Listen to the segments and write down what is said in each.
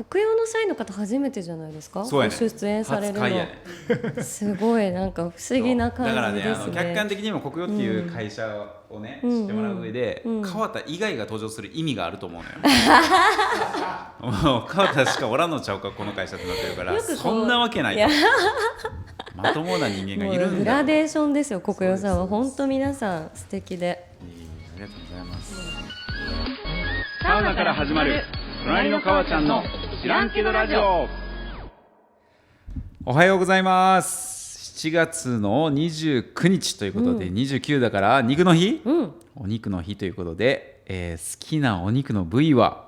国用の社員の方初めてじゃないですか。そうやね、出演されるの初回やねすごいなんか不思議な感じですね。だからね、客観的にも国用っていう会社をね、知ってもらう上で、川田以外が登場する意味があると思うのよもう川田しかおらんのちゃうかこの会社ってなってるからそんなわけないとまともな人間がいるんだ。もうグラデーションですよ。国用さんは本当皆さん素敵で、ありがとうございます。サウナから始まる隣の川ちゃんの知らんけどラジオ。おはようございます。7月の29日ということで、29だから肉の日、お肉の日ということで、好きなお肉の部位は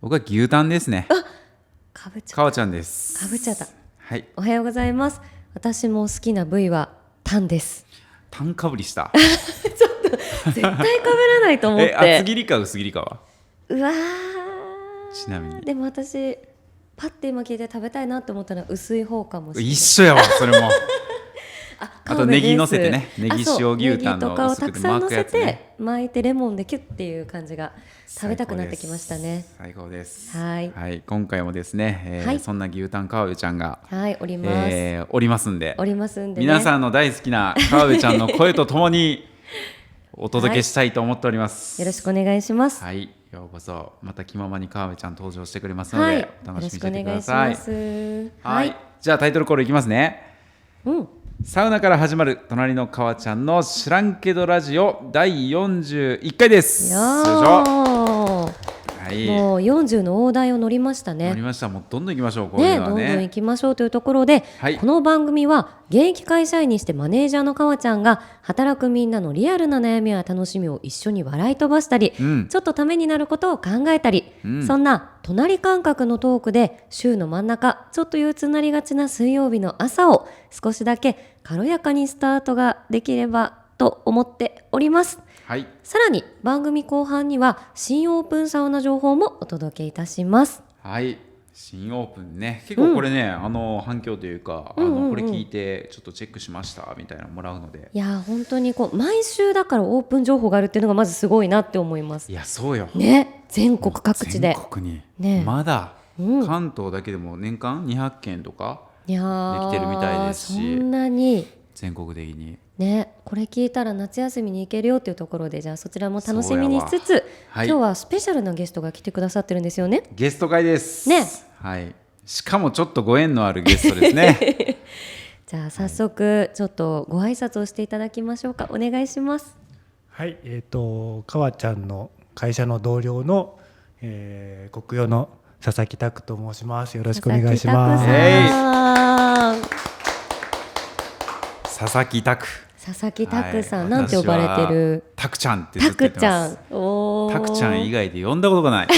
僕は牛タンですね。かぶっちゃった。川ちゃんです。かぶっちゃった。はい。おはようございます。私も好きな部位はタンです。タンかぶりした絶対かぶらないと思って厚切りか薄切りかはうわちなみにでも私パッて今聞いて食べたいなって思ったのは薄い方かもしれない。一緒やわそれもあとネギ乗せてね、ネギ塩牛タンのネギとかをたくさん乗せて、ね、巻いてレモンでキュッっていう感じが食べたくなってきましたね。最高です。はい、はい、今回もですね、はい、そんな牛タン川辺ちゃんが、はい、おります、おりますんで、ね、皆さんの大好きな川辺ちゃんの声とともにお届けしたいと思っております、はい、よろしくお願いします。はい、ようこそ。また気ままに川辺ちゃん登場してくれますので、はい、お楽しみにしててください。よろしくお願いします。はい、じゃあタイトルコールいきますね。サウナから始まる隣の川ちゃんの知らんけどラジオ第41回です。はい、もう40の大台を乗りましたね。乗りました。もうどんどん行きましょう。こういうのはね、どんどん行きましょうというところで、はい、この番組は現役会社員にしてマネージャーの川ちゃんが働くみんなのリアルな悩みや楽しみを一緒に笑い飛ばしたり、ちょっとためになることを考えたり、そんな隣感覚のトークで週の真ん中ちょっと憂鬱になりがちな水曜日の朝を少しだけ軽やかにスタートができればと思っております。はい、さらに番組後半には新オープンサウナ情報もお届けいたします。はい、新オープンね、結構これね、反響というか、これ聞いてちょっとチェックしましたみたいなのもらうので、いや本当にこう毎週だからオープン情報があるっていうのがまずすごいなって思います。いやそうよね、全国各地で全国に、ね、まだ、関東だけでも年間200件とかできてるみたいですし、そんなに全国的にね、これ聞いたら夏休みに行けるよっていうところで、じゃあそちらも楽しみにしつつ、はい、今日はスペシャルなゲストが来てくださってるんですよね。ゲスト会ですね、はい、しかもちょっとご縁のあるゲストですねじゃあ早速ちょっとご挨拶をしていただきましょうか。お願いします。はい、川ちゃんの会社の同僚の、国用の佐々木拓と申します。よろしくお願いします。佐々木拓さん、なんて呼ばれてる？タクちゃんってずっと言ってます。タクちゃん以外で呼んだことがない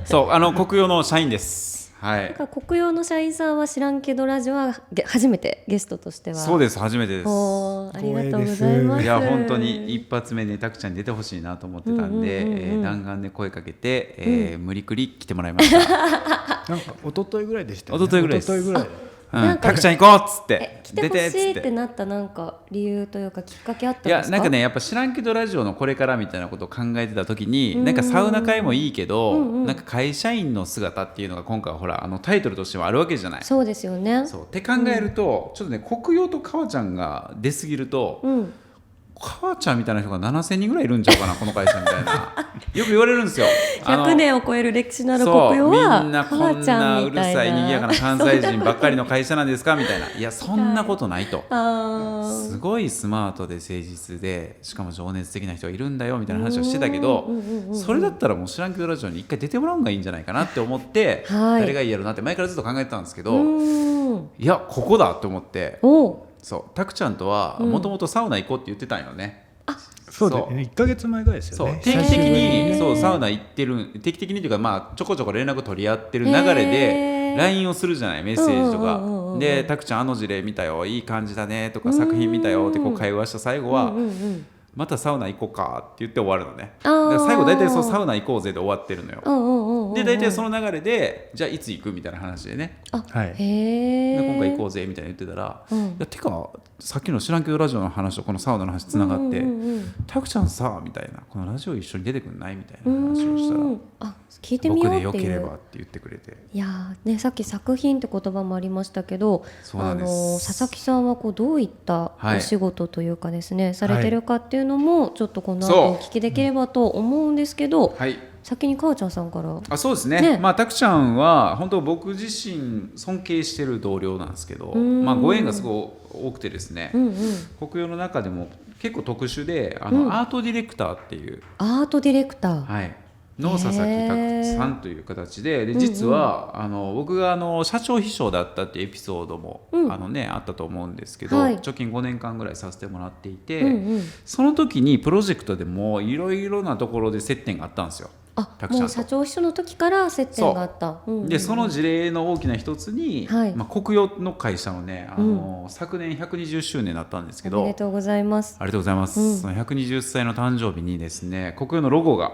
そう国用の社員です。はい、なんか国用の社員さんは知らんけどラジオは初めてゲストとしては。そうです、初めてです。ありがとうございます。いや本当に一発目でタクちゃんに出てほしいなと思ってたんで、弾丸で声かけて、無理くり来てもらいましたなんか一昨日ぐらいでしたよね。一昨日ぐらいです。タクちゃん行こうっつって来てほしいってなったなんか理由というかきっかけあったんですか？いやなんかね、やっぱ知らんけどラジオのこれからみたいなことを考えてた時に、なんかサウナ会もいいけど、なんか会社員の姿っていうのが今回ほらタイトルとしてはあるわけじゃない。そうですよね。そうって考えると、ちょっとね国用と川ちゃんが出すぎると、川ちゃんみたいな人が7000人ぐらいいるんちゃうかなこの会社みたいなよく言われるんですよ。100年を超える歴史のある国用はみんなこんなうるさい賑やかな関西人ばっかりの会社なんですかみたいな。いやそんなことないと、すごいスマートで誠実でしかも情熱的な人がいるんだよみたいな話をしてたけど、それだったらもう知らんけどラジオに一回出てもらうのがいいんじゃないかなって思って、誰がいいやろなって前からずっと考えてたんですけど、いやここだと思って。そうタクちゃんとはもともとサウナ行こうって言ってたんよね。そうだね、1ヶ月前ぐらいですよね。定期的にそうサウナ行ってる、定期的にというか、まあちょこちょこ連絡取り合ってる流れで LINE をするじゃない、メッセージとかで、タクちゃん事例見たよ、いい感じだねとか、作品見たよってこう会話した最後は、またサウナ行こうかって言って終わるのね。だから最後大体そうサウナ行こうぜで終わってるのよ。で大体その流れでじゃあいつ行くみたいな話でね、はい、へで今回行こうぜみたいな言ってたら、いやてかさっきの知らんけどラジオの話とこのサウナの話つながって「たくちゃんさ」みたいな「このラジオ一緒に出てくんない?」みたいな話をしたら「聞いてみようっていう僕でよければ」って言ってくれて、いやね、さっき作品って言葉もありましたけど、そうなんです。佐々木さんはこうどういったお仕事というかですね、されてるかっていうのもちょっとこの後お聞きできればと思うんですけど、はい、先にかわちゃんさんから。そうですね、まあたくちゃんは本当僕自身尊敬してる同僚なんですけど、まあ、ご縁がすごい多くてですね、国用の中でも結構特殊でアートディレクターっていうアートディレクター、はい、の佐々木拓さんという形で、実は僕が社長秘書だったっていうエピソードもあったと思うんですけど、貯金5年間ぐらいさせてもらっていて、その時にプロジェクトでもいろいろなところで接点があったんですよ。もう社長秘書の時から接点があった。でその事例の大きな一つに、国用の会社のね昨年120周年だったんですけど、おめでとうございます。ありがとうございます、その120歳の誕生日にですね、国用のロゴが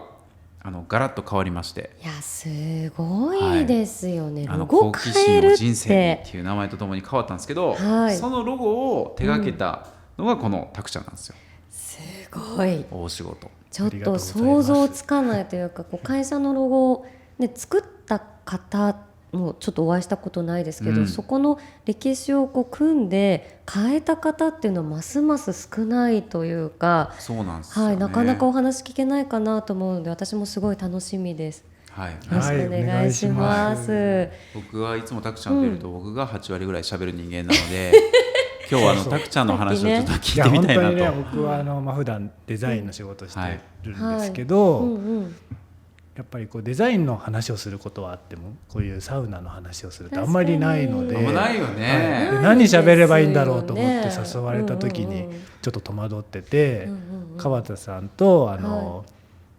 ガラッと変わりまして、いやすごいですよね、ロゴ好奇心の人生っていう名前とともに変わったんですけど、そのロゴを手掛けたのがこのたくちゃんなんですよ。すごい大仕事。ちょっと想像つかないというか、こう会社のロゴを、ね、作った方もちょっとお会いしたことないですけど、そこの歴史をこう組んで変えた方っていうのはますます少ないというか、そうなんですよね、なかなかお話聞けないかなと思うので、私もすごい楽しみです。はい、よろしくお願いします。僕はいつもたくちゃんといると、僕が8割ぐらい喋る人間なので今日はたくちゃんの話をちょっと聞いてみたいなと。本当にね、僕は普段デザインの仕事をしてるんですけど、やっぱりこうデザインの話をすることはあっても、こういうサウナの話をするとあんまりないので、ないよね、何喋ればいいんだろうと思って誘われた時にちょっと戸惑ってて、川田さんと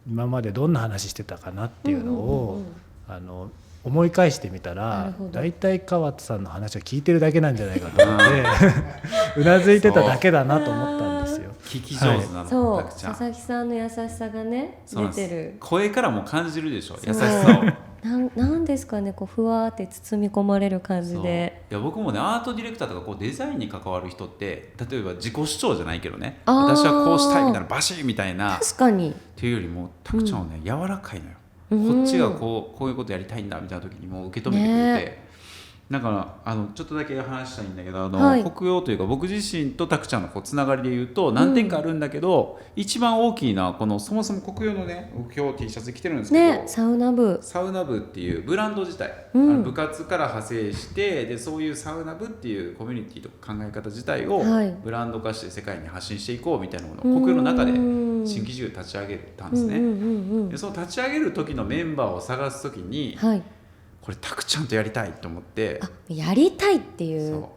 今までどんな話してたかなっていうのを思い返してみたら、だいたい川田さんの話を聞いてるだけなんじゃないかと思ってうなずいてただけだなと思ったんですよ。聞き上手なの、そうたくちゃん。佐々木さんの優しさがね出てる。声からも感じるでしょ、優しさを。なんですかね、こうふわーって包み込まれる感じで。いや僕もね、アートディレクターとかこうデザインに関わる人って、例えば自己主張じゃないけどね、私はこうしたいみたいな、バシッみたいな、確かにっていうよりもたくちゃんはね、柔らかいのよ。こっちがこういうことやりたいんだみたいな時にも受け止めてくれて、だからちょっとだけ話したいんだけど、国用というか僕自身とたくちゃんのつながりで言うと何点かあるんだけど、一番大きいのはこのそもそも国用のね、僕今日 T シャツ着てるんですけど、サウナ部っていうブランド自体、部活から派生して、でそういうサウナ部っていうコミュニティとか考え方自体をブランド化して世界に発信していこうみたいなものを国用の中で新規事業立ち上げたんですね。でその立ち上げる時のメンバーを探す時に、これたくちゃんとやりたいと思って、やりたいっていう、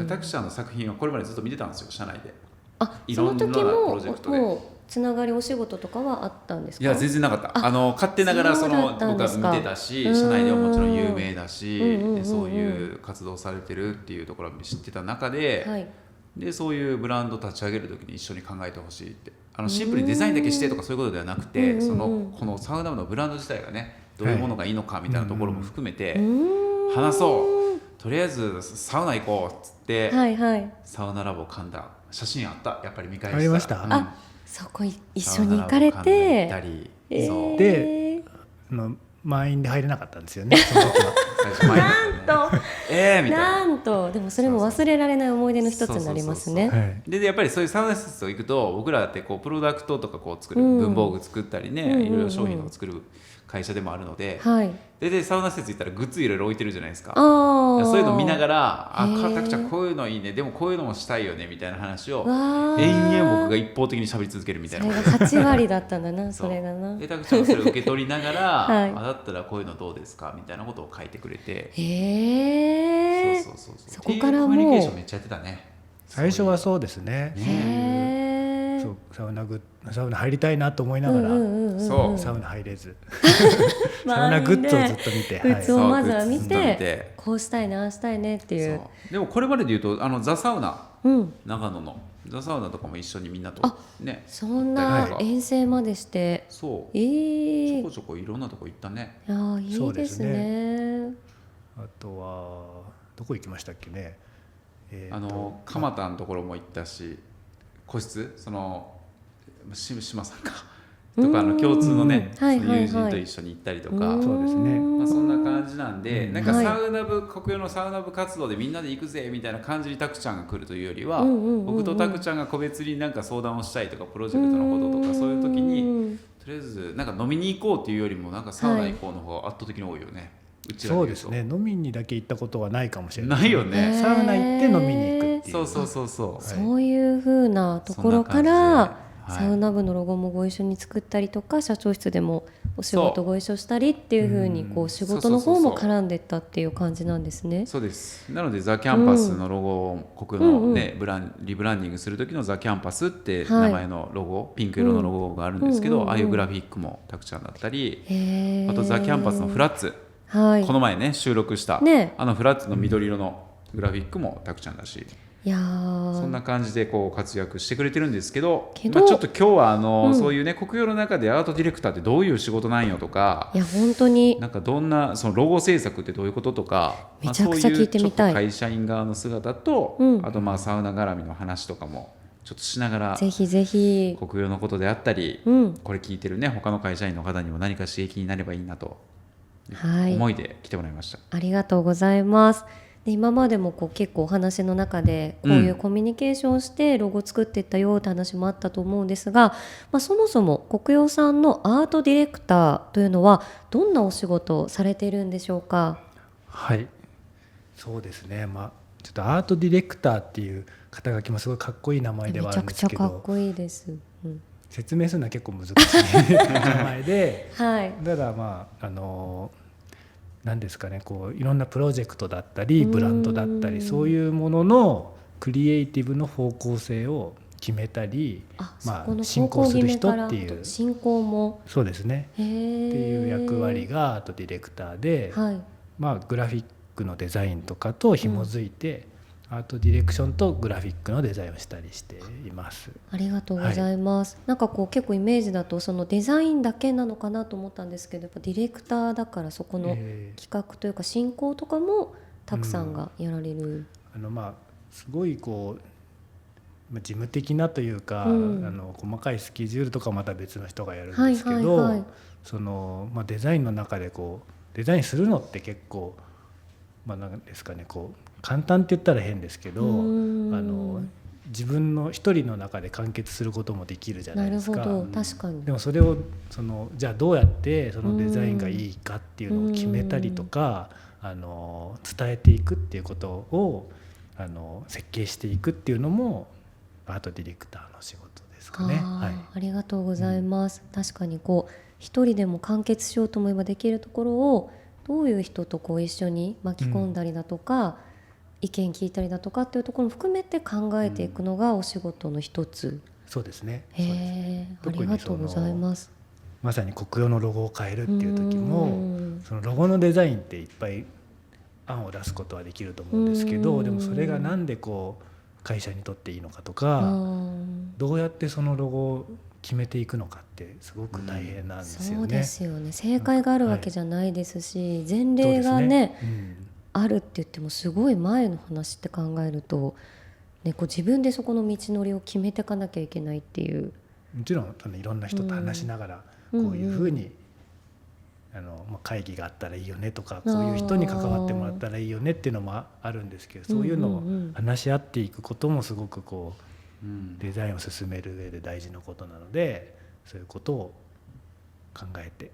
たくちゃんの作品はこれまでずっと見てたんですよ、社内で。その時ももうつながりお仕事とかはあったんですか？いや全然なかった。勝手ながら僕は見てたし、社内ではもちろん有名だし、そういう活動されてるっていうところを知ってた中で、でそういうブランド立ち上げる時に一緒に考えてほしいって、シンプルにデザインだけしてとかそういうことではなくて、このサウナ部のブランド自体がね、どういうものがいいのかみたいなところも含めて話そう、とりあえずサウナ行こうっつって、サウナラボ神田、写真あった、やっぱり見返した、ありました。そこ一緒に行かれて、で満員で入れなかったんですよね、その時は。なんとでもそれも忘れられない思い出の一つになりますね。でやっぱりそういうサウナ施設を行くと、僕らってプロダクトとか作る、文房具作ったりね、いろいろ商品を作る会社でもあるので、でサウナ施設行ったらグッズいろいろ置いてるじゃないですか。そういうの見ながら、たくちゃんこういうのいいね、でもこういうのもしたいよねみたいな話を延々僕が一方的に喋り続けるみたいな。それが8割だったんだなそれがな。でたくちゃんそれを受け取りながら、だったらこういうのどうですかみたいなことを書いてくれて、そこからもうコミュニケーションめっちゃやってたね。最初はそうですね。サウナ入りたいなと思いながら、サウナ入れずサウナグッズをずっと見て、グッズをまずは見て、こうしたいねああしたいねっていう。でもこれまでで言うとザ・サウナ、長野のザサウナとかも一緒にみんなとね、そんな遠征までして、そう、ちょこちょこいろんなとこ行ったね。いやいいですね。あとはどこ行きましたっけね、蒲田のところも行ったし、個室その島さんかとか共通のね、その友人と一緒に行ったりとか、そうですね、まあ、そんな感じなんで、なんかサウナ部、国用のサウナ部活動でみんなで行くぜみたいな感じにタクちゃんが来るというよりは、僕とタクちゃんが個別になんか相談をしたいとかプロジェクトのこととか、そういう時にとりあえずなんか飲みに行こうっていうよりもなんかサウナ行こうの方が圧倒的に多いよね、うちらで言うと。そうですね、飲みにだけ行ったことはないかもしれない。ないよね。サウナ行って飲みに行くっていう。そういう風なところからサウナ部のロゴもご一緒に作ったりとか、社長室でもお仕事ご一緒したりっていう風にこう仕事の方も絡んでったっていう感じなんですね。そうです。なのでザ・キャンパスのロゴを国の、ね、リブランディングする時のザ・キャンパスって名前のロゴ、ピンク色のロゴがあるんですけど、ああいうグラフィックもタクちゃんだったり、あとザ・キャンパスのフラッツ、この前ね収録した、あのフラッツの緑色のグラフィックもタクちゃんだし、いやそんな感じでこう活躍してくれてるんですけど、まあ、ちょっと今日はそういうね国用の中でアートディレクターってどういう仕事なんよとか、いや本当になんかどんなそのロゴ制作ってどういうこととか、めちゃくちゃ聞いてみたい。そういうちょっと会社員側の姿と、あとまあサウナ絡みの話とかもちょっとしながら、ぜひぜひ国用のことであったり、これ聞いてるね他の会社員の方にも何か刺激になればいいなと思いで来てもらいました。ありがとうございます。で今までもこう結構お話の中でこういうコミュニケーションをしてロゴ作っていったよって話もあったと思うんですが、そもそも国用さんのアートディレクターというのはどんなお仕事をされているんでしょうか。はい、そうですね、ちょっとアートディレクターっていう肩書きもすごいかっこいい名前ではあるんですけど、めちゃくちゃかっこいいです、説明するのは結構難しい名前で、ただ何ですかね、こういろんなプロジェクトだったりブランドだったりそういうもののクリエイティブの方向性を決めたり、進行する人っていう進行もそうですねっていう役割がアートディレクターで、グラフィックのデザインとかと紐づいて、アートディレクションとグラフィックのデザインをしたりしています。ありがとうございます、なんかこう結構イメージだとそのデザインだけなのかなと思ったんですけど、やっぱディレクターだからそこの企画というか進行とかもたくさんがやられる、すごいこう事務的なというか、細かいスケジュールとかまた別の人がやるんですけど、そのデザインの中でこうデザインするのって結構なんですかね、こう簡単って言ったら変ですけど、自分の一人の中で完結することもできるじゃないですか。なるほど、確かに。でもそれをじゃあどうやってそのデザインがいいかっていうのを決めたりとか、伝えていくっていうことを設計していくっていうのもアートディレクターの仕事ですかね。ありがとうございます、確かにこう一人でも完結しようと思えばできるところをどういう人とこう一緒に巻き込んだりだとか、意見聞いたりだとかっていうところも含めて考えていくのがお仕事の一つ。そうですね。ありがとうございます。まさに国用のロゴを変えるっていう時も、そのロゴのデザインっていっぱい案を出すことはできると思うんですけど、でもそれがなんでこう会社にとっていいのかとか、どうやってそのロゴを決めていくのかってすごく大変なんですよね。そうですよね。正解があるわけじゃないですし、前例がね、あるって言ってもすごい前の話って考えると、こう自分でそこの道のりを決めていかなきゃいけないっていう。もちろんいろんな人と話しながら、こういうふうに会議があったらいいよねとか、こういう人に関わってもらったらいいよねっていうのもあるんですけど、そういうのを話し合っていくこともすごくこうデザインを進める上で大事なことなので、そういうことを考えて、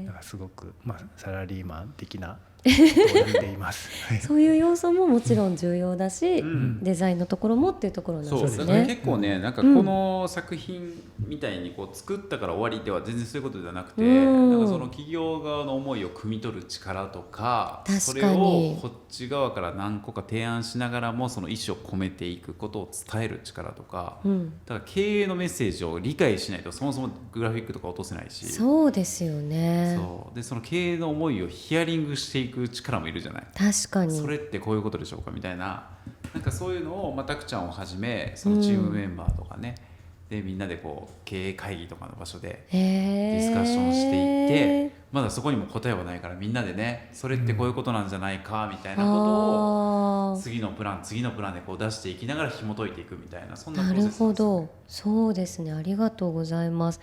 だからすごくサラリーマン的なことをやっていますそういう要素ももちろん重要だし、デザインのところもっていうところなんですね。そうだから結構ね、なんかこの作品みたいにこう作ったから終わりでは全然そういうことではなくて、なんかその企業側の思いを汲み取る力とか、それをこっち側から何個か提案しながらもその意思を込めていくことを伝える力とか、だから経営のメッセージを理解しないとそもそもグラフィックとか落とせないし。そうですよね。でその経営の思いをヒアリングしていく力もいるじゃない。確かに。それってこういうことでしょうかみたいな、なんかそういうのを、たくちゃんをはじめそのチームメンバーとかね、でみんなでこう経営会議とかの場所でディスカッションしていって、まだそこにも答えはないからみんなでね、それってこういうことなんじゃないかみたいなことを次のプランでこう出していきながら紐解いていくみたいな、そんなプロセスなんですよね。なるほど、そうですね、ありがとうございます。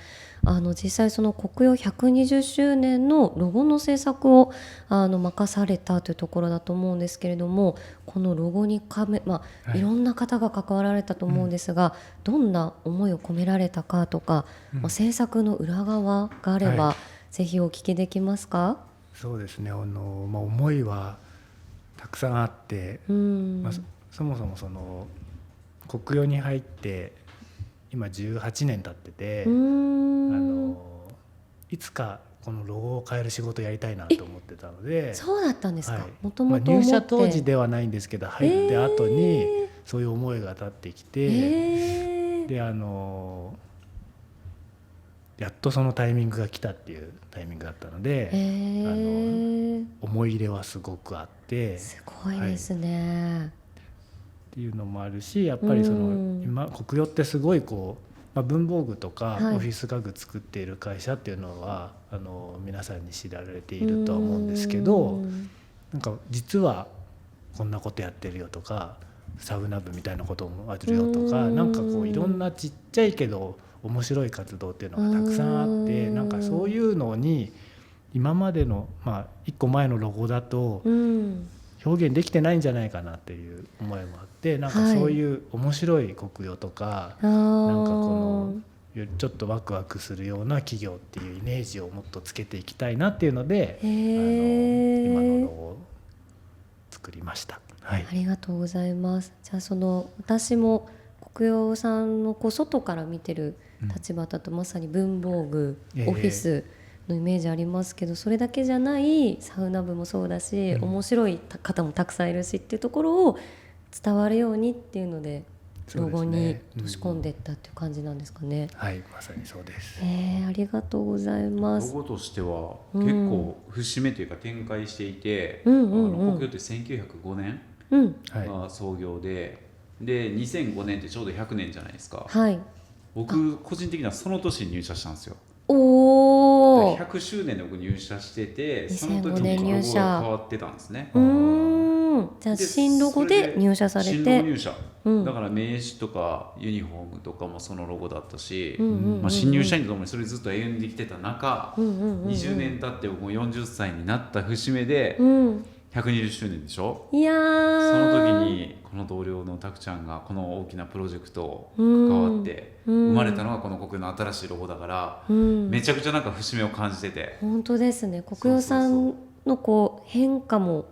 実際その国用120周年のロゴの制作を任されたというところだと思うんですけれども、このロゴにいろんな方が関わられたと思うんですが、どんな思いを込められたかとか、制作の裏側があれば、ぜひお聞きできますか？そうですね、思いはたくさんあって、そもそもその国用に入って今18年経ってて、いつかこのロゴを変える仕事をやりたいなと思ってたので。そうだったんですか。元々入社当時ではないんですけど、入って後にそういう思いが立ってきて、でやっとそのタイミングが来たっていうタイミングだったので、思い入れはすごくあって、すごいですね、っていうのもあるし、やっぱりその今国用ってすごいこう、文房具とかオフィス家具作っている会社っていうのは皆さんに知られているとは思うんですけど、なんか実はこんなことやってるよとか、サウナ部みたいなこともあるよとか、なんかこういろんなちっちゃいけど面白い活動っていうのがたくさんあって、なんかそういうのに今までの1個前のロゴだと表現できてないんじゃないかなっていう思いもあって、なんかそういう面白い国用とか、なんかこのちょっとワクワクするような企業っていうイメージをもっとつけていきたいなっていうので、今のロゴを作りました。ありがとうございます。じゃあ私も国用さんの外から見てる立場だと、まさに文房具、オフィスのイメージありますけど、それだけじゃないサウナ部もそうだし、面白い方もたくさんいるしっていうところを伝わるようにっていうのでロゴに落とし込んでいったっていう感じなんですかね。はい、まさにそうです。ありがとうございます。ロゴとしては結構節目というか展開していて、国用って1905年が創業で、2005年ってちょうど100年じゃないですか。僕個人的にはその年に入社したんですよ。100周年で僕入社してて、その時にロゴが変わってたんですね。じゃあ新ロゴで入社されて。新ロゴ入社、だから名刺とかユニフォームとかもそのロゴだったし、新入社員とともにそれずっと歩んできてた中、20年経って僕も40歳になった節目で120周年でしょ。いやー、その時にこの同僚のたくちゃんがこの大きなプロジェクトを関わって生まれたのがこの国用の新しいロゴだから、めちゃくちゃなんか節目を感じてて。本当ですね。国用さんのこう変化も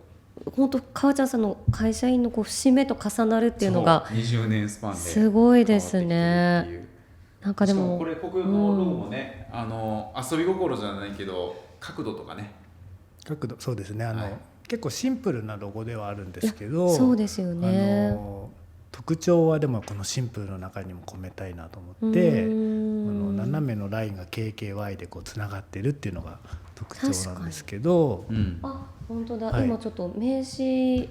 本当川ちゃんさんの会社員のこう節目と重なるっていうのが20年スパンですごいですね。なんかでもこれ国用のロゴもね、遊び心じゃないけど角度とかね、そうですね、結構シンプルなロゴではあるんですけど、そうですよね。特徴はでもこのシンプルの中にも込めたいなと思って、斜めのラインが KKY でこうつながってるっていうのが特徴なんですけど、本当だ、今ちょっと名刺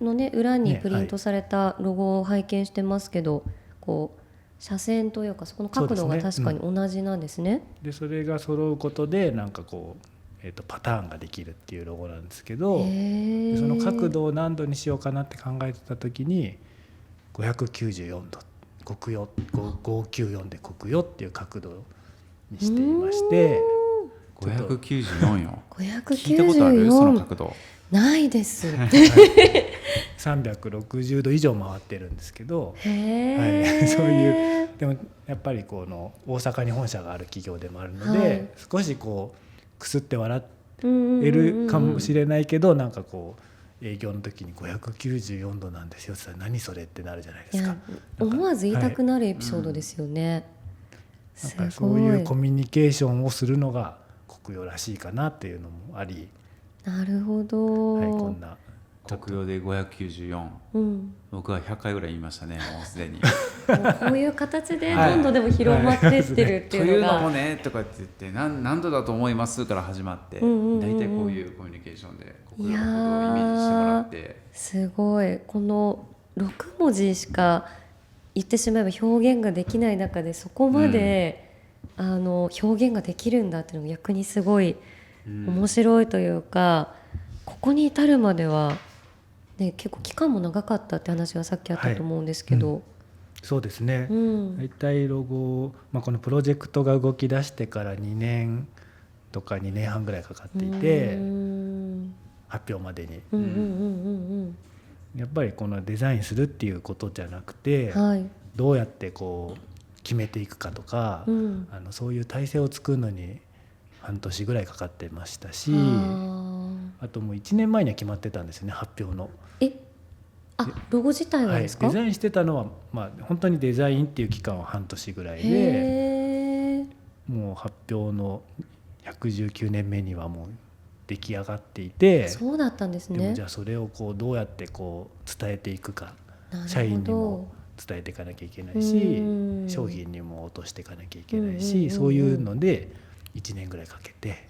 のね裏にプリントされたロゴを拝見してますけど、こう斜線というかそこの角度が確かに同じなんですね。でそれが揃うことでなんかこうパターンができるっていうロゴなんですけど、でその角度を何度にしようかなって考えてた時に594度国用594で国用っていう角度にしていまして、594よ。594聞いたことある？その角度ないです。360度以上回ってるんですけど、そういうでもやっぱりこの大阪に本社がある企業でもあるので、少しこうくすって笑えるかもしれないけど、なんかこう営業の時に594度なんですよって言ったら何それってなるじゃないですか。思わず言いたくなるエピソードですよね。なんかそういうコミュニケーションをするのが国用らしいかなっていうのもあり、なるほど、こんな国用で594、僕は100回ぐらい言いましたね、もうすでに。もうこういう形でどんどんでも広まってってるっていうのが、というのもねとかって言って何度だと思いますから始まって、大体こういうコミュニケーションで国用のことをイメージしてもらって、すごいこの6文字しか言ってしまえば表現ができない中でそこまで、表現ができるんだっていうのが逆にすごい面白いというか、ここに至るまでは、ね、結構期間も長かったって話がさっきあったと思うんですけど、そうですね、うん、大体ロゴ、このプロジェクトが動き出してから2年とか2年半ぐらいかかっていて、発表までに、やっぱりこのデザインするっていうことじゃなくて、はい、どうやってこう決めていくかとか、そういう体制を作るのに半年ぐらいかかってましたし、あともう1年前には決まってたんですよね、発表の。ロゴ自体はですか？はい、デザインしてたのは、本当にデザインっていう期間は半年ぐらいで、もう発表の119年目にはもう出来上がっていて。そうだったんですね。でもじゃあそれをこうどうやってこう伝えていくか、社員にも伝えていかなきゃいけないし、商品にも落としていかなきゃいけないし、そういうので1年ぐらいかけて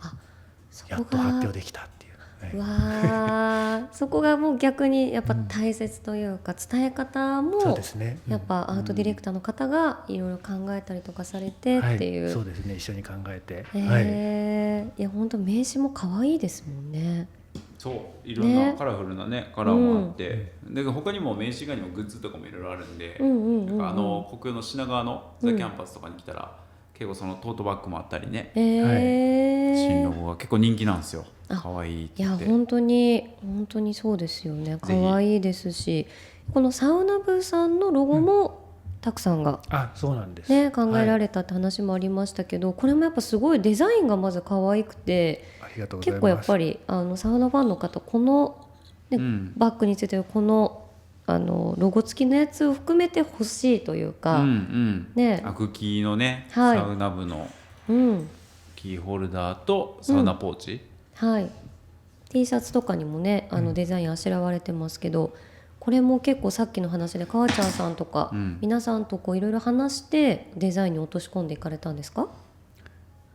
やっと発表できたっていう。わそこがもう逆にやっぱ大切というか、伝え方もそうですね、やっぱアートディレクターの方がいろいろ考えたりとかされてっていう、そうですね、一緒に考えて、いや本当名刺も可愛いですもんね。そういろんなカラフルなねカラーもあって、で他にも名刺以外にもグッズとかもいろいろあるんで、国用の品川のザ・キャンパスとかに来たら、結構そのトートバッグもあったりね、新ロゴが結構人気なんですよ。可愛いって言って。いや本当にそうですよね。可愛いですし、このサウナ部さんのロゴもたくさんが、そうなんです、ね、考えられたって話もありましたけど、これもやっぱすごいデザインがまず可愛くて、結構やっぱりサウナファンの方この、バッグについてこのロゴ付きのやつを含めて欲しいというか、アクキーのね、サウナ部のキーホルダーとサウナポーチ、T シャツとかにもねデザインあしらわれてますけど、これも結構さっきの話でかわちゃんさんとか、皆さんといろいろ話してデザインに落とし込んでいかれたんですか？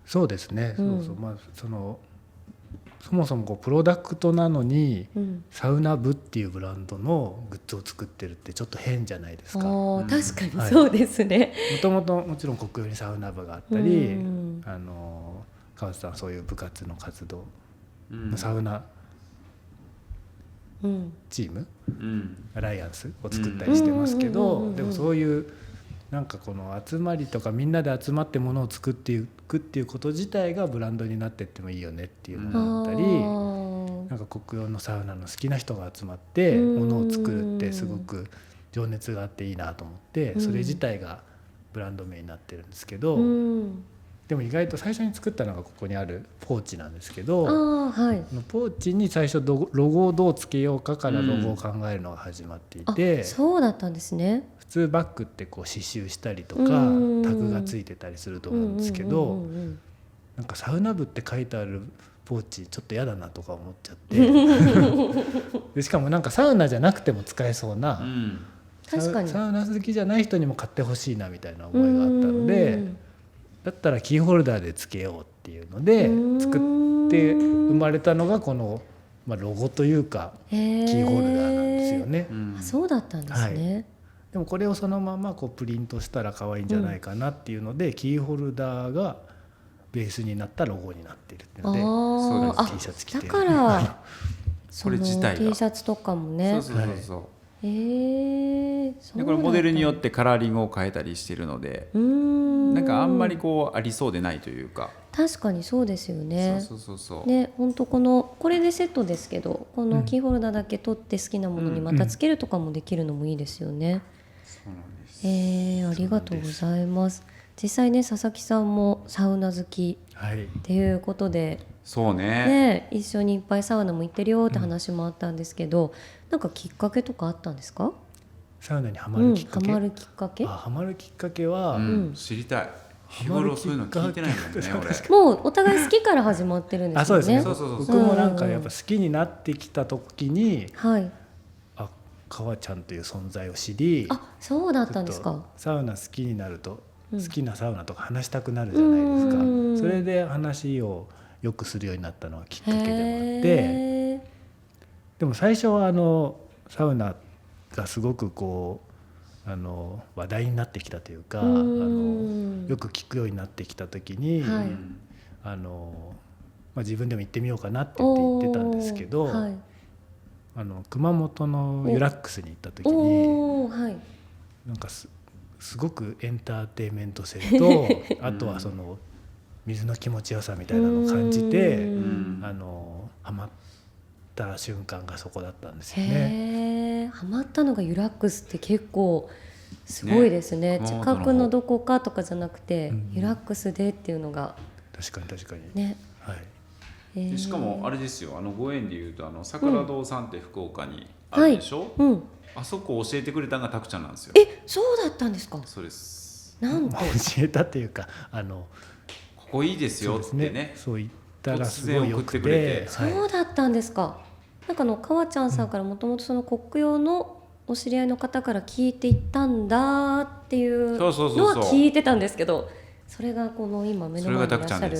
そうですね、そもそもプロダクトなのに、サウナ部っていうブランドのグッズを作ってるってちょっと変じゃないですか。確かにそうですね。もちろん国用にサウナ部があったり、川瀬さんそういう部活の活動、サウナチーム、アライアンスを作ったりしてますけど、でもそういうなんかこの集まりとかみんなで集まってものを作っていくっていうこと自体がブランドになっていってもいいよねっていうのがあったり、なんか国用のサウナの好きな人が集まってものを作るってすごく情熱があっていいなと思って、それ自体がブランド名になってるんですけど、でも意外と最初に作ったのがここにあるポーチなんですけど、ポーチに最初ロゴをどうつけようかからロゴを考えるのが始まっていて、そうだったんですね。普通バッグってこう刺繍したりとかタグがついてたりすると思うんですけど、なんかサウナ部って書いてあるポーチちょっと嫌だなとか思っちゃってでしかもなんかサウナじゃなくても使えそうな、確かにサウナ好きじゃない人にも買ってほしいなみたいな思いがあったので、だったらキーホルダーでつけようっていうので作って生まれたのがこの、ロゴというかキーホルダーなんですよね。そうだったんですね。でもこれをそのままこうプリントしたら可愛いんじゃないかなっていうので、キーホルダーがベースになったロゴになっているっていうので、T シャツ着てる。だからこれ自体が T シャツとかもね。そうでこれモデルによってカラーリングを変えたりしてるので、なんかあんまりこうありそうでないというか。確かにそうですよね。ね、本当これでセットですけど、このキーホルダーだけ取って好きなものにまたつけるとかもできるのもいいですよね。そうなんです。ありがとうございます。実際ね、佐々木さんもサウナ好きっていうことで、そうね、一緒にいっぱいサウナも行ってるよって話もあったんですけど、なんかきっかけとかあったんですか？サウナにハマるきっかけ、ハマるきっかけは、知りたい。日頃そういうの聞いてないもんね俺。もうお互い好きから始まってるんですよね。そうですね。僕もなんかやっぱ好きになってきた時に、川ちゃんという存在を知り、そうだったんですか。サウナ好きになると、好きなサウナとか話したくなるじゃないですか。それで話をよくするようになったのがきっかけでもあって、でも最初はサウナがすごくこう話題になってきたというか、よく聞くようになってきた時に、はい、自分でも行ってみようかなって言ってたんですけど、はい、熊本のユラックスに行った時に、はい、なんかすごくエンターテインメント性とあとはその水の気持ちよさみたいなのを感じてハマった瞬間がそこだったんですよね。ハマったのがユラックスって結構すごいですね。近くのどこかとかじゃなくて、ユラックスでっていうのが確かにね、はいでしかもあれですよ、ご縁でいうと桜堂さんって福岡にあるでしょ、はい、あそこ教えてくれたのがたくちゃんなんですよ。そうだったんですか。そうです。なんと教えたっていうかここいいですよってね、そう言ったらすごいよくて、送ってくれて、そうだったんですか。なんか川ちゃんさんからもともとその国用のお知り合いの方から聞いていったんだっていうのは聞いてたんですけど、それがこの今目の前にいらっしゃる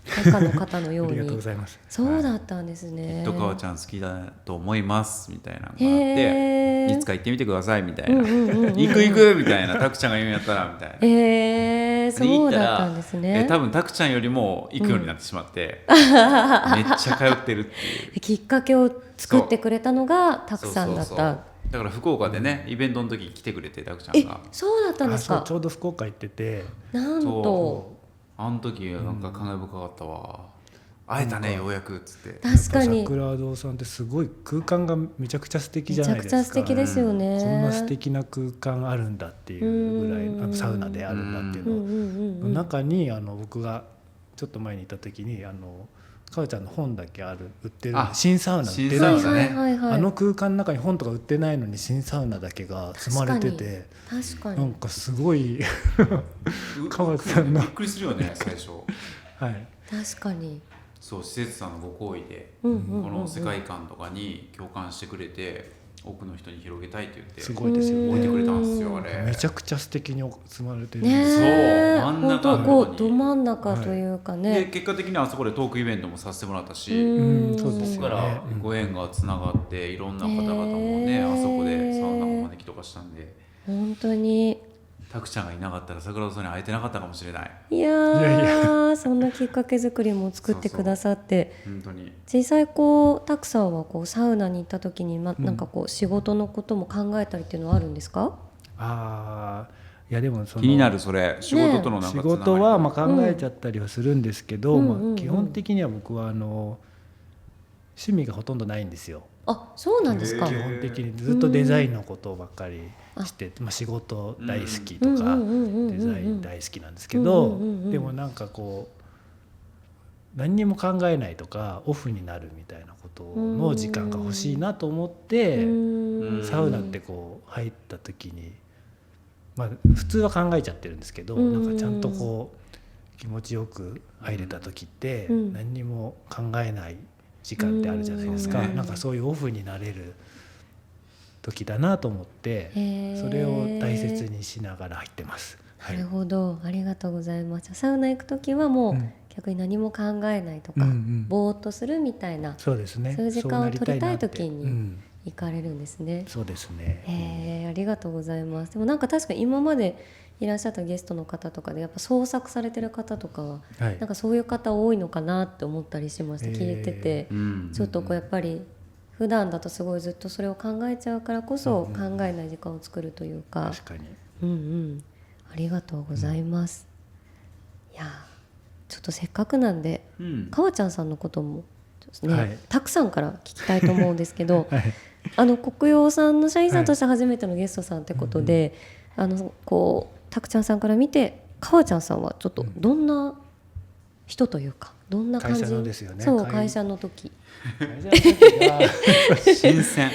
中の方のようにありがとうございます。そうだったんですね。きっと川ちゃん好きだと思いますみたいなのがあって、いつか行ってみてくださいみたいな、行くみたいな、たくちゃんが言うんやったらみたいな。そうだったんですね。多分たくちゃんよりも行くようになってしまって、めっちゃ通ってるっていうきっかけを作ってくれたのがたくさんだった。だから福岡でね、イベントの時来てくれて、たくちゃんが。そうだったんですか。ちょうど福岡行ってて、なんとあの時なんか感慨深かったわ、会えたねようやくっつって。確かに桜堂さんってすごい空間がめちゃくちゃ素敵じゃないですか。めちゃくちゃ素敵ですよね。こんな素敵な空間あるんだっていうぐらい、サウナであるんだっていうのの中に僕がちょっと前にいた時にかおちゃんの本だけ売ってる新サウナ売ってるんですよね。空間の中に本とか売ってないのに新サウナだけが積まれてて、確かになんかすごいかおちゃんのびっくりするよね最初。はい、確かにそう施設さんのご好意で、この世界観とかに共感してくれて、多くの人に広げたいって言ってすごいですよね、置いてくれたんですよ。あれめちゃくちゃ素敵に積まれてるんですそう真ん中のこうど真ん中というかね、で結果的にはあそこでトークイベントもさせてもらったし、そこからご縁がつながっていろんな方々もね、あそこでサウナお招きとかしたんで、本当にたくちゃんがいなかったら桜田さんに会えてなかったかもしれない。いやそんなきっかけ作りも作ってくださって、本当に実際たくさんはサウナに行った時に、なんか仕事のことも考えたりっていうのはあるんですか？いやでも気になるそれ、仕事とのなんかつながり、仕事は考えちゃったりはするんですけど、基本的には僕は趣味がほとんどないんですよ。そうなんですか。基本的にずっとデザインのことばっかりして、仕事大好きとかデザイン大好きなんですけど、でもなんか何にも考えないとかオフになるみたいなことの時間が欲しいなと思って、サウナって入った時に、普通は考えちゃってるんですけど、なんかちゃんと気持ちよく入れた時って何にも考えない時間ってあるじゃないですか。なんかそういうオフになれる時だなと思って、それを大切にしながら入ってます。なるほど、ありがとうございます。サウナ行く時はもう、逆に何も考えないとか、ぼーっとするみたいな、そうですね、そういう時間を取りたい時に行かれるんですね。そうですね。ありがとうございます。でもなんか確かに今までいらっしゃったゲストの方とかでやっぱ創作されてる方とかは、なんかそういう方多いのかなって思ったりしました、聞いてて、ちょっとやっぱり普段だとすごいずっとそれを考えちゃうからこそ考えない時間を作るというか、確かに、ありがとうございます。いやちょっとせっかくなんで、かわちゃんさんのこともね、たくさんから聞きたいと思うんですけど、国用さんの社員さんとして初めてのゲストさんってことで、たくちゃんさんから見てかわちゃんさんはちょっとどんな人というか、どんな感じ、会社のですよね。そう会社の時新鮮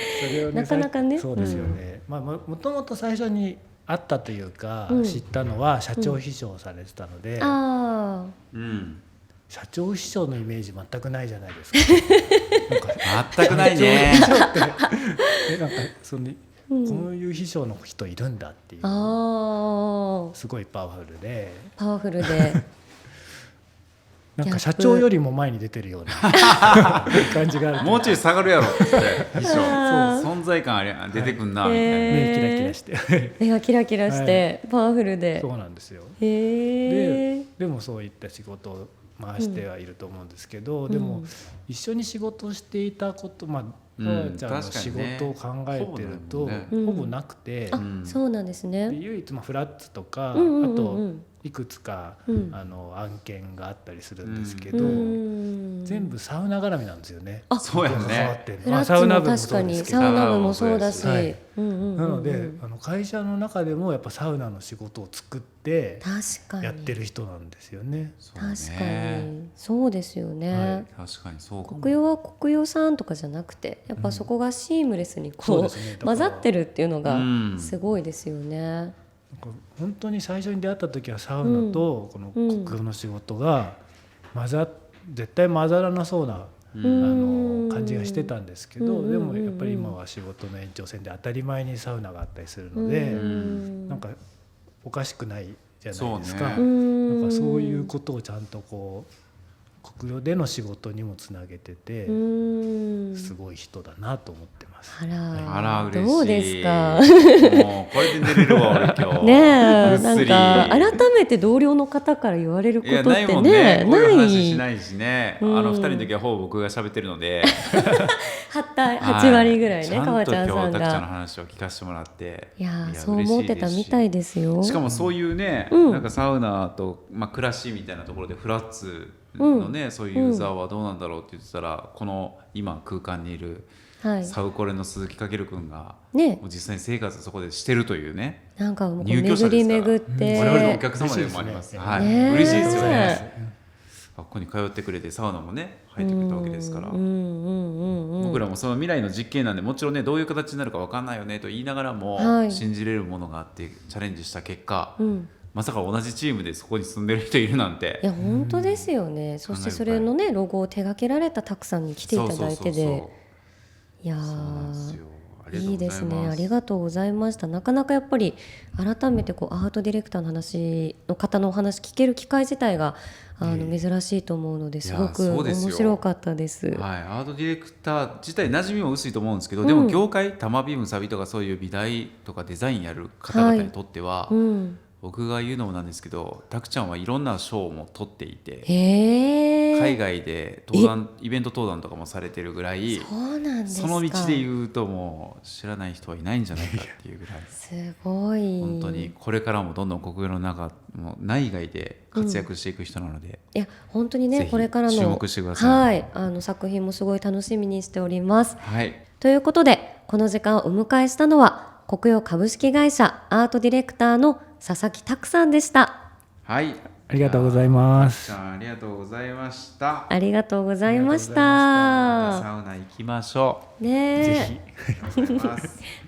なかなかね、そうですよね。もともと最初に会ったというか、知ったのは社長秘書をされてたので、社長秘書のイメージ全くないじゃないですか。全くないね。なんかこういう秘書の人いるんだっていう、すごいパワフルでなんか社長よりも前に出てるような感じがある。もうちょい下がるやろって衣装存在感あり出てくんなみたいな、目キラキラして目がキラキラして、パワフルで。そうなんですよ。でもそういった仕事を回してはいると思うんですけど、でも一緒に仕事をしていたこと、かわちゃんの仕事を考えてるとほぼなくて、そうなんですね。唯一フラッツとか、あといくつか案件があったりするんですけど、全部サウナ絡みなんですよね。そうやね。フラッツも確かにサウナ部もそうだし、なので会社の中でもやっぱサウナの仕事を作ってやってる人なんですよね。確かにそうですよね。確かにそうかも。国用は国用さんとかじゃなくて、やっぱそこがシームレスにこう混ざってるっていうのがすごいですよね。本当に最初に出会った時はサウナとこの国用の仕事が絶対混ざらなそうな感じがしてたんですけど、でもやっぱり今は仕事の延長線で当たり前にサウナがあったりするので、なんかおかしくないじゃないですか。なんかそういうことをちゃんとこう国用での仕事にもつなげてて、すごい人だなと思ってます。あら嬉しい。どうですか。もうこれで寝れるわ俺今日。ねえ、なんか改めて同僚の方から言われることってね、ないもんね。こういう話しないしね。2人の時はほぼ僕が喋ってるので、8割ぐらいね、かわちゃんさんが。ちゃんと今日たくちゃんの話を聞かせてもらって、いやそう思ってたみたいですよ。しかもそういうね、なんかサウナと暮らしみたいなところでフラッツのね、そういうユーザーはどうなんだろうって言ってたら、この今空間にいるサウコレの鈴木翔君がもう実際に生活そこでしてるというね、なんかもう入居者ですから、巡り巡って我々のお客様でもあります。はい、嬉しいですよね。ここに通ってくれてサウナもね入ってくれたわけですから、僕らもその未来の実験なんで、もちろんねどういう形になるか分かんないよねと言いながらも、信じれるものがあってチャレンジした結果、まさか同じチームでそこに住んでる人いるなんて。いや本当ですよね。そしてそれのねロゴを手掛けられたたくさんに来ていただいてで、いやいいですね。ありがとうございました。なかなかやっぱり改めてこうアートディレクターの話の方のお話聞ける機会自体が珍しいと思うので、すごく面白かったです。はい、アートディレクター自体馴染みも薄いと思うんですけど、でも業界タマビムサビとかそういう美大とかデザインやる方々にとっては、僕が言うのもなんですけど、たくちゃんはいろんな賞も取っていて、海外でイベント登壇とかもされてるぐらい、そうなんですか。その道で言うともう知らない人はいないんじゃないかっていうぐらいすごい本当にこれからもどんどん国用の中も内外で活躍していく人なので、いや本当にねこれからの注目してください。作品もすごい楽しみにしております。はい、ということでこの時間をお迎えしたのは国用株式会社アートディレクターの佐々木拓さんでした。はい、ありがとうございます。ありがとうございました。ありがとうございました。サウナ行きましょう。ね、ぜひ。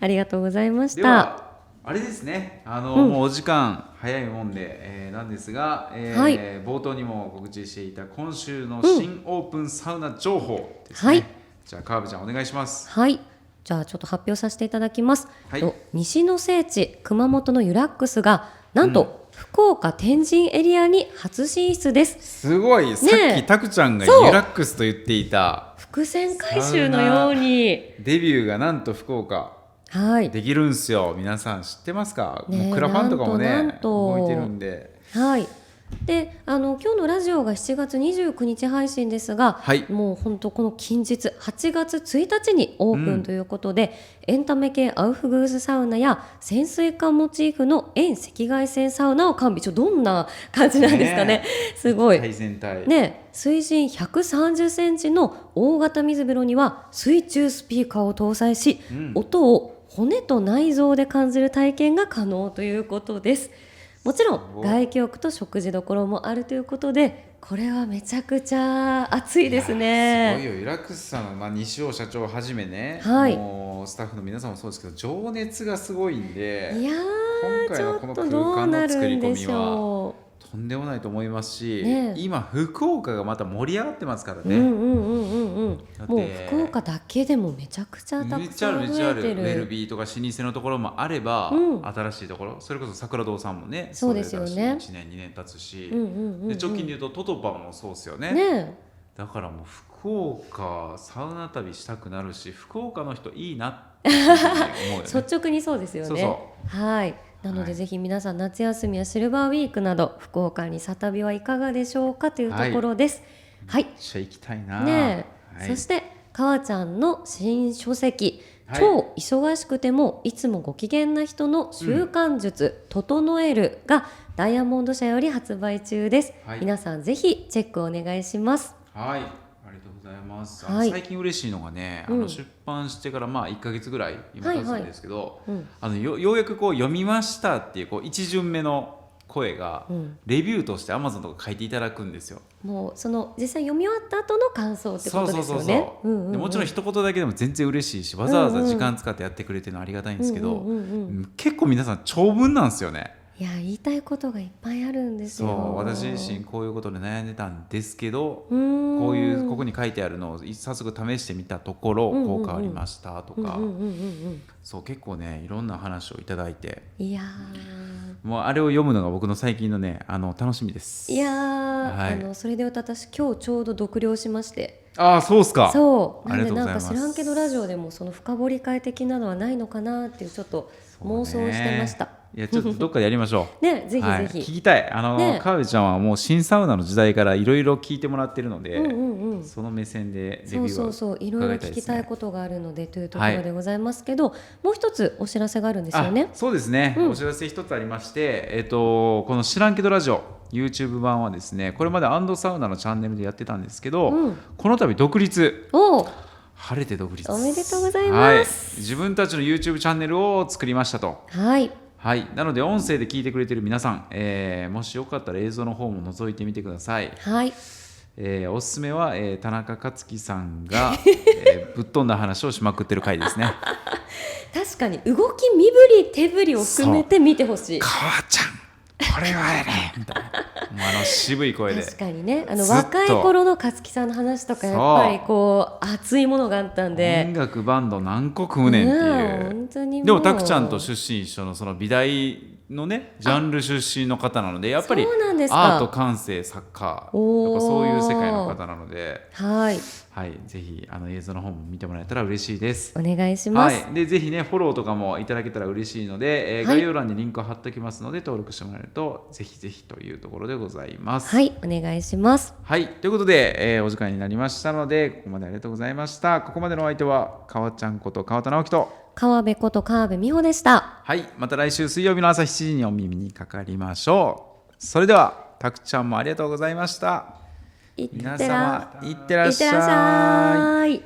ありがとうございました。ではあれですね。もうお時間早いもんで、なんですが、冒頭にも告知していた今週の新オープンサウナ情報ですね。じゃあ川辺ちゃんお願いします。はい。じゃあちょっと発表させていただきます。西の聖地熊本のユラックスがなんと、福岡天神エリアに初進出です。すごい、さっきタクちゃんがユラックスと言っていた伏線回収のようにデビューがなんと福岡できるんすよ。皆さん知ってますか？もうクラファンとかもね動いてるんで。はい。で今日のラジオが7月29日配信ですが、もう本当この近日8月1日にオープンということで、エンタメ系アウフグースサウナや潜水艦モチーフの遠赤外線サウナを完備。どんな感じなんですかね。すごいね。水深130センチの大型水風呂には水中スピーカーを搭載し、音を骨と内臓で感じる体験が可能ということです。もちろん外気浴と食事どころもあるということで、これはめちゃくちゃ熱いですね。すごいよ。ユラックスさんの、西尾社長をはじめね、もうスタッフの皆さんもそうですけど情熱がすごいんで、いや今回のこの空間の作り込みはとんでもないと思いますし、今福岡がまた盛り上がってますからね。だっもう福岡だけでもめちゃくちゃたくさん増えてる。ウェルビーとか老舗のところもあれば、新しいところ、それこそ桜堂さんもね、そうですよね、1年2年経つし、で直近で言うとトトパンもそうですよね。だからもう福岡サウナ旅したくなるし、福岡の人いいなって思うよね。率直にそうですよね。はい。なので、ぜひ皆さん夏休みやシルバーウィークなど福岡にサ旅はいかがでしょうかというところです。はい。めっちゃ行きたいな。ねえ、そしてかわちゃんの新書籍、超忙しくてもいつもご機嫌な人の習慣術、整えるがダイヤモンド社より発売中です。皆さんぜひチェックお願いします。はい、ありがとうございます。最近嬉しいのがね、出版してから1ヶ月ぐらい今経つんですけど、ようやくこう読みましたっていう一巡目の声がレビューとして Amazon とか書いていただくんですよ。もうその実際読み終わった後の感想ってことですよね。もちろん一言だけでも全然嬉しいし、わざわざ時間使ってやってくれてるのはありがたいんですけど、結構皆さん長文なんですよね。いや、言いたいことがいっぱいあるんですよ。そう、私自身こういうことで悩んでたんですけど、ここに書いてあるのを早速試してみたところ、こう変わりましたとか、そう結構ねいろんな話をいただいて、いやもうあれを読むのが僕の最近のね楽しみです。いや、それで私今日ちょうど読了しまして。そうですか。そうなんで、なんか知らんけどラジオでもその深掘り会的なのはないのかなっていうちょっと妄想してました。いや、ちょっとどっかでやりましょう。ね、ぜひぜひ、聞きたい。かおちゃんはもう新サウナの時代からいろいろ聞いてもらってるので、その目線でレビューをそういろいろ聞きたいことがあるのでというところでございますけど、もう一つお知らせがあるんですよね。そうですね、お知らせ一つありまして、この知らんけどラジオ YouTube 版はですね、これまでアンドサウナのチャンネルでやってたんですけど、この度独立、晴れて独立、おめでとうございます。自分たちの YouTube チャンネルを作りましたと。なので音声で聞いてくれてる皆さん、もしよかったら映像の方も覗いてみてください。おすすめは、田中克樹さんが、ぶっ飛んだ話をしまくってる回ですね。確かに動き身振り手振りを含めて見てほしい。かわちゃんこれはねみたいな、もう渋い声で。確かにね、若い頃の勝木さんの話とかやっぱりこう熱いものがあったんで、音楽バンド何個組むねんっていう、本当にもうでもたくちゃんと出身一緒のその美大のねジャンル出身の方なので、やっぱりアート感性サッカー、やっぱそういう世界の方なので、ぜひ映像の方も見てもらえたら嬉しいです。お願いします。でぜひねフォローとかもいただけたら嬉しいので、概要欄にリンクを貼っておきますので登録してもらえるとぜひぜひというところでございます。お願いします。ということで、お時間になりましたのでここまでありがとうございました。ここまでのお相手はかわちゃんこと川田直樹と川辺こと川辺美穂でした。また来週水曜日の朝7時にお耳にかかりましょう。それではたくちゃんもありがとうございました。皆様いってらっしゃい。